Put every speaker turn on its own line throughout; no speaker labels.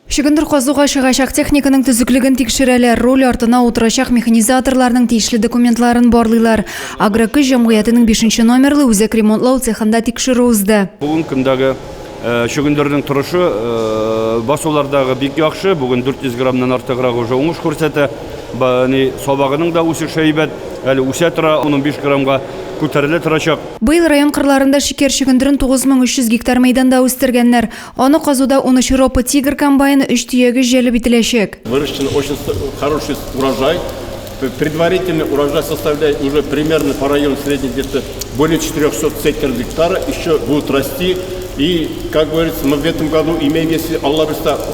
Шөгіндір қозуға шығашақ техниканың түзіклігін текшірелер, роль артына отырашақ механизаторларының тиешлі документларын барлылар. Агрокүз жамғиятының 5 номерлі өзек ремонтлау цехында текшіру узды.
Бүгін күндегі шөгіндердің тұрышы басулардағы бек яқшы, бүгін 400 граммнан артығырақ уже оңыш көрсеті. Собағының да өсі шайбет, әлі өсе тұра 15 граммға көтерілі тұрашақ.
Бұл район қырларында шекер шөгіндірін 9300 гектар мейданда өстіргенлер. Оны қазуда 10 широпы тигр комбайны 3 түйегі желі бітілешек.
Выращен очень хороший урожай. Предварительный урожай составляет уже примерно по району средний где-то более 400 гектара. Еще будут расти. И, как говорится, мы в этом году имеем, если Аллах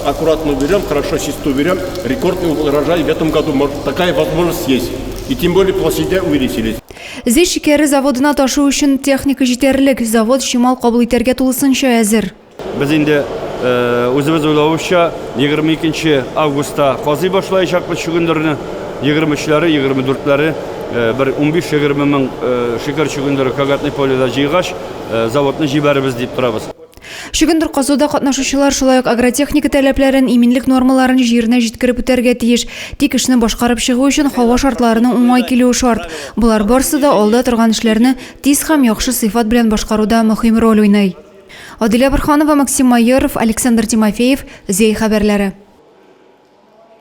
аккуратно уберем, хорошо чисто уберем, рекордный урожай в этом году, такая возможность есть. И тем более площади увеличились.
Здесь шекері заводына ташу үшін техника жетерлік. Завод шимал қабыл етерге тұлысынша әзір.
Біз енді өзіміз ойлауызша 22 августа қази башлайшақпыз шөгіндеріні. 23-лері, 24-лері, бір 15-20 мың шекер шөгіндері кагатный поледа жиғаш заводны жибәрібіз деп тұрабыз.
Шөгіндір қазуда қатнашушылар шулайық агротехника тәләпләрін, иминлік нормаларын жеріне жеткіріп өтерге тиеш. Тек ішіні башқарып шығу үшін хава шартларының оңай келуі шарт. Бұлар барысы да алда тұрған ішлеріні тиз һәм яхшы сыйфат белән башқаруда мөһим роль уйнай. Адилә Борханова, Максим Майоров, Александр Тимофеев, Зей хәбәрләре.